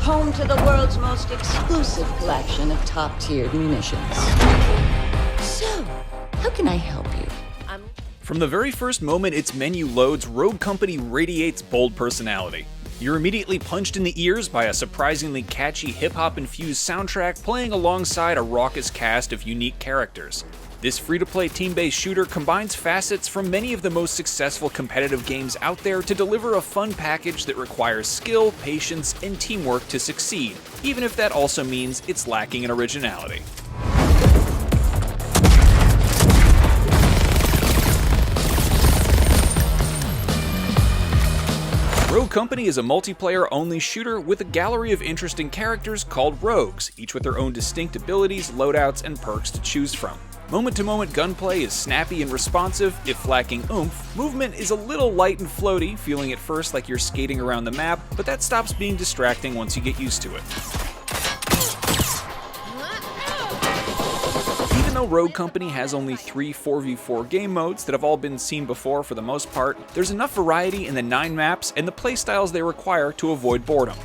home to the world's most exclusive collection of top-tiered munitions. So, how can I help you? From the very first moment its menu loads, Rogue Company radiates bold personality. You're immediately punched in the ears by a surprisingly catchy hip-hop infused soundtrack playing alongside a raucous cast of unique characters. This free-to-play team-based shooter combines facets from many of the most successful competitive games out there to deliver a fun package that requires skill, patience, and teamwork to succeed, even if that also means it's lacking in originality. Rogue Company is a multiplayer-only shooter with a gallery of interesting characters called Rogues, each with their own distinct abilities, loadouts, and perks to choose from. Moment-to-moment gunplay is snappy and responsive, if lacking oomph. Movement is a little light and floaty, feeling at first like you're skating around the map, but that stops being distracting once you get used to it. Even though Rogue Company has only 3 4v4 game modes that have all been seen before for the most part, there's enough variety in the 9 maps and the playstyles they require to avoid boredom.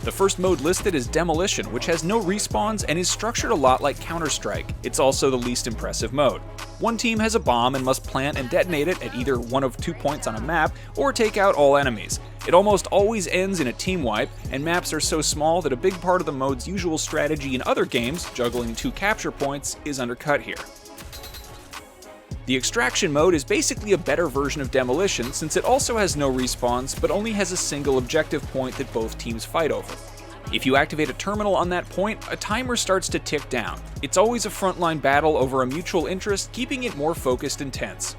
The first mode listed is Demolition, which has no respawns and is structured a lot like Counter-Strike. It's also the least impressive mode. One team has a bomb and must plant and detonate it at either one of 2 points on a map or take out all enemies. It almost always ends in a team wipe, and maps are so small that a big part of the mode's usual strategy in other games, juggling 2 capture points, is undercut here. The Extraction mode is basically a better version of Demolition since it also has no respawns but only has a single objective point that both teams fight over. If you activate a terminal on that point, a timer starts to tick down. It's always a frontline battle over a mutual interest, keeping it more focused and tense.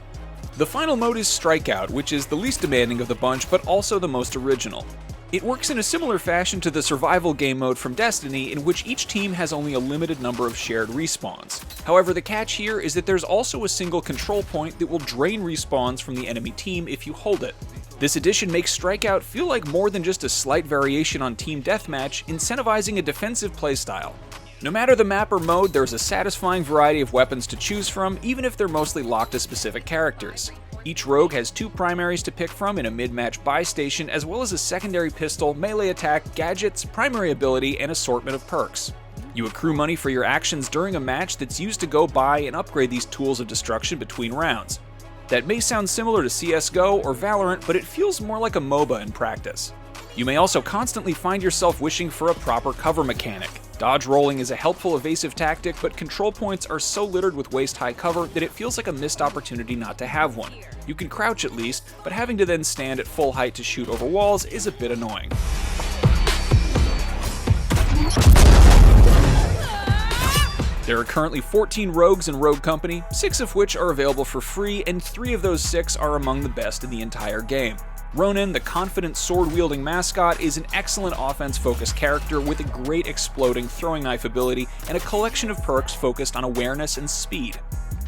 The final mode is Strikeout, which is the least demanding of the bunch but also the most original. It works in a similar fashion to the survival game mode from Destiny, in which each team has only a limited number of shared respawns. However, the catch here is that there's also a single control point that will drain respawns from the enemy team if you hold it. This addition makes Strikeout feel like more than just a slight variation on Team Deathmatch, incentivizing a defensive playstyle. No matter the map or mode, there's a satisfying variety of weapons to choose from, even if they're mostly locked to specific characters. Each rogue has 2 primaries to pick from in a mid-match buy station, as well as a secondary pistol, melee attack, gadgets, primary ability, and assortment of perks. You accrue money for your actions during a match that's used to go buy and upgrade these tools of destruction between rounds. That may sound similar to CSGO or Valorant, but it feels more like a MOBA in practice. You may also constantly find yourself wishing for a proper cover mechanic. Dodge rolling is a helpful evasive tactic, but control points are so littered with waist-high cover that it feels like a missed opportunity not to have one. You can crouch at least, but having to then stand at full height to shoot over walls is a bit annoying. There are currently 14 rogues in Rogue Company, 6 of which are available for free, and 3 of those 6 are among the best in the entire game. Ronin, the confident sword-wielding mascot, is an excellent offense-focused character with a great exploding throwing knife ability and a collection of perks focused on awareness and speed.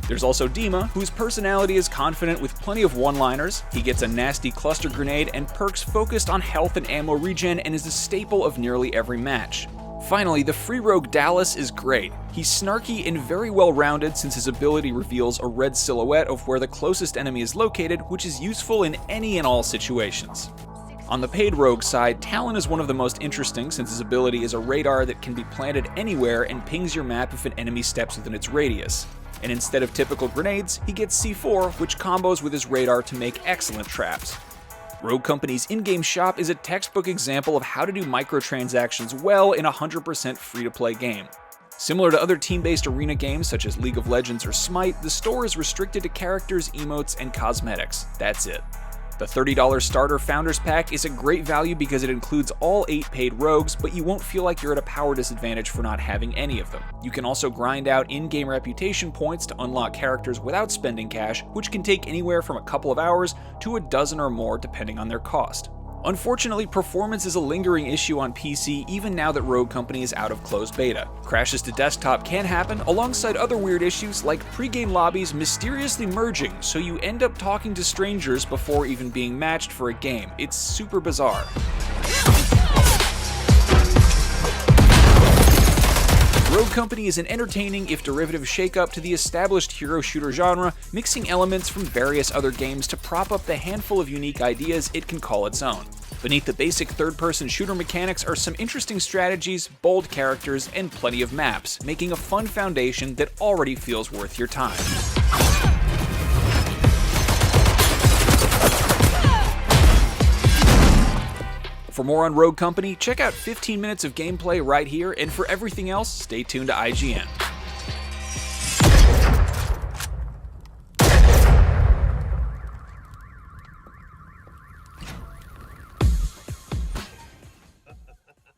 There's also Dima, whose personality is confident with plenty of one-liners. He gets a nasty cluster grenade and perks focused on health and ammo regen and is a staple of nearly every match. Finally, the free rogue Dallas is great. He's snarky and very well rounded since his ability reveals a red silhouette of where the closest enemy is located, which is useful in any and all situations. On the paid rogue side, Talon is one of the most interesting since his ability is a radar that can be planted anywhere and pings your map if an enemy steps within its radius. And instead of typical grenades, he gets C4, which combos with his radar to make excellent traps. Rogue Company's in-game shop is a textbook example of how to do microtransactions well in a 100% free-to-play game. Similar to other team-based arena games such as League of Legends or Smite, the store is restricted to characters, emotes, and cosmetics. That's it. The $30 starter Founders Pack is a great value because it includes all 8 paid rogues, but you won't feel like you're at a power disadvantage for not having any of them. You can also grind out in-game reputation points to unlock characters without spending cash, which can take anywhere from a couple of hours to a dozen or more depending on their cost. Unfortunately, performance is a lingering issue on PC even now that Rogue Company is out of closed beta. Crashes to desktop can happen, alongside other weird issues like pre-game lobbies mysteriously merging, so you end up talking to strangers before even being matched for a game. It's super bizarre. Rogue Rogue Company is an entertaining, if derivative, shake-up to the established hero shooter genre, mixing elements from various other games to prop up the handful of unique ideas it can call its own. Beneath the basic third-person shooter mechanics are some interesting strategies, bold characters, and plenty of maps, making a fun foundation that already feels worth your time. For more on Rogue Company, check out 15 minutes of gameplay right here, and for everything else, stay tuned to IGN.